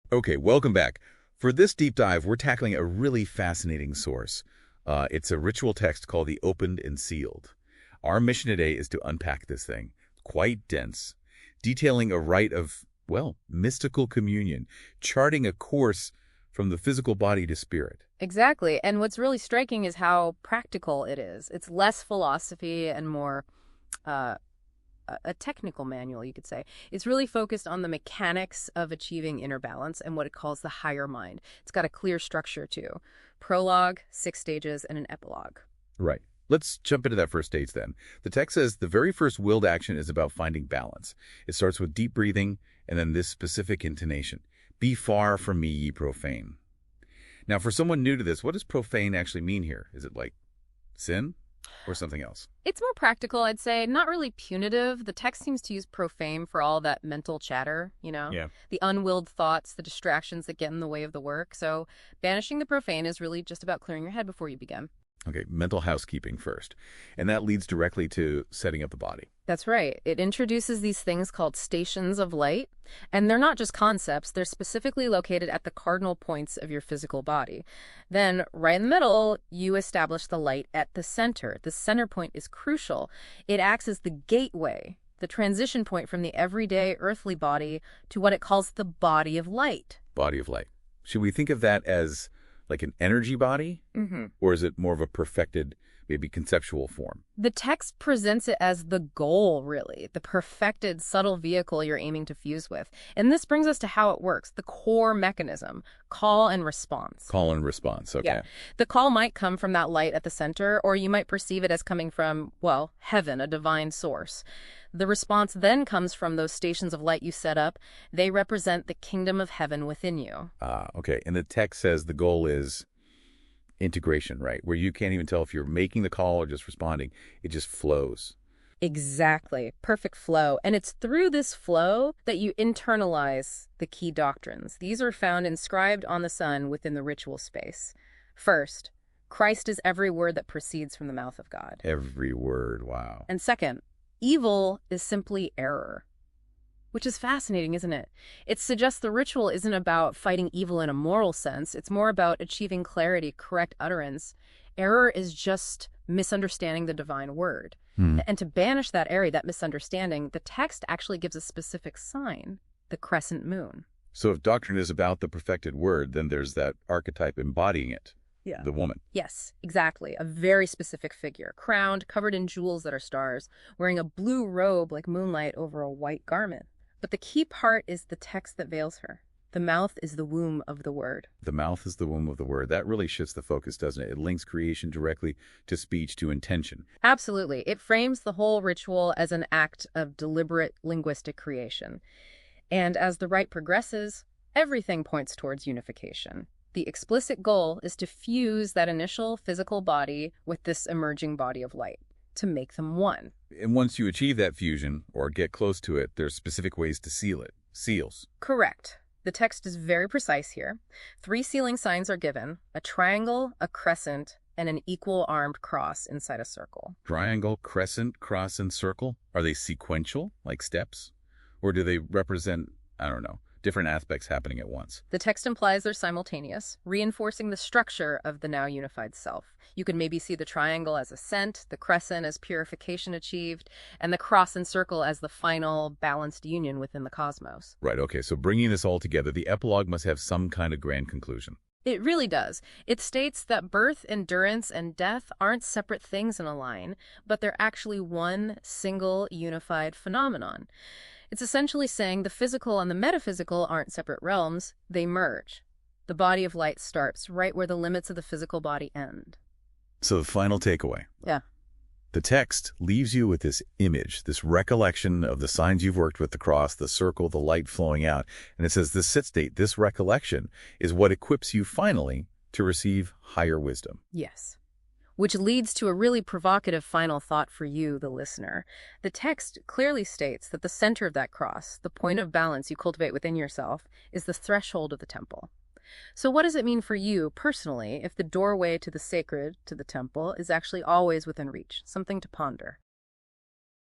Okay, welcome back. For this deep dive, we're tackling a really fascinating source. It's a ritual text called the Opened and Sealed. Our mission today is to unpack this thing, quite dense, detailing a rite of, well, mystical communion, charting a course from the physical body to spirit. Exactly. And what's really striking is how practical it is. It's less philosophy and more uh, a technical manual, you could say. It's really focused on the mechanics of achieving inner balance and what it calls the higher mind. It's got a clear structure, too. Prologue, 6 stages, and an epilogue. Right. Let's jump into that first stage then. The text says the very first willed action is about finding balance. It starts with deep breathing and then this specific intonation. Be far from me, ye profane. Now, for someone new to this, what does profane actually mean here? Is it like sin or something else? It's more practical, I'd say, not really punitive. The text seems to use profane for all that mental chatter, Yeah. the unwilled thoughts, the distractions that get in the way of the work. So banishing the profane is really just about clearing your head before you begin. Okay, mental housekeeping first. And that leads directly to setting up the body. That's right. It introduces these things called stations of light, and they're not just concepts. They're specifically located at the cardinal points of your physical body. Then, right in the middle, you establish the light at the center. The center point is crucial. It acts as the gateway, the transition point from the everyday earthly body to what it calls the body of light. Body of light. Should we think of that as like an energy body? Mm-hmm. Or is it more of a perfected, maybe conceptual form? The text presents it as the goal, really, the perfected, subtle vehicle you're aiming to fuse with. And this brings us to how it works, the core mechanism, call and response. Call and response, okay. Yeah. The call might come from that light at the center, or you might perceive it as coming from, well, heaven, a divine source. The response then comes from those stations of light you set up. They represent the kingdom of heaven within you. Okay. And the text says the goal is integration, right? Where you can't even tell if you're making the call or just responding. It just flows. Exactly. Perfect flow. And it's through this flow that you internalize the key doctrines. These are found inscribed on the sun within the ritual space. First, Christ is every word that proceeds from the mouth of God. Every word, wow. And second, evil is simply error. Which is fascinating, isn't it? It suggests the ritual isn't about fighting evil in a moral sense. It's more about achieving clarity, correct utterance. Error is just misunderstanding the divine word. And to banish that error, that misunderstanding, the text actually gives a specific sign, the crescent moon. So if doctrine is about the perfected word, then there's that archetype embodying it. Yeah. The woman. Yes, exactly. A very specific figure, crowned, covered in jewels that are stars, wearing a blue robe like moonlight over a white garment. But the key part is the text that veils her. The mouth is the womb of the word. The mouth is the womb of the word. That really shifts the focus, doesn't it? It links creation directly to speech, to intention. Absolutely. It frames the whole ritual as an act of deliberate linguistic creation. And as the rite progresses, everything points towards unification. The explicit goal is to fuse that initial physical body with this emerging body of light, to make them one. And once you achieve that fusion, or get close to it, there's specific ways to seal it. Seals. Correct. The text is very precise here. 3 sealing signs are given: a triangle, a crescent, and an equal-armed cross inside a circle. Triangle, crescent, cross, and circle? Are they sequential, like steps? Or do they represent, I don't know, different aspects happening at once? The text implies they're simultaneous, reinforcing the structure of the now unified self. You could maybe see the triangle as ascent, the crescent as purification achieved, and the cross and circle as the final balanced union within the cosmos. Right, okay, so bringing this all together, the epilogue must have some kind of grand conclusion. It really does. It states that birth, endurance, and death aren't separate things in a line, but they're actually one single unified phenomenon. It's essentially saying the physical and the metaphysical aren't separate realms, they merge. The body of light starts right where the limits of the physical body end. So the final takeaway. Yeah. The text leaves you with this image, this recollection of the signs you've worked with, the cross, the circle, the light flowing out. And it says this sit state, this recollection, is what equips you finally to receive higher wisdom. Yes. Which leads to a really provocative final thought for you, the listener. The text clearly states that the center of that cross, the point of balance you cultivate within yourself, is the threshold of the temple. So what does it mean for you personally if the doorway to the sacred, to the temple, is actually always within reach? Something to ponder.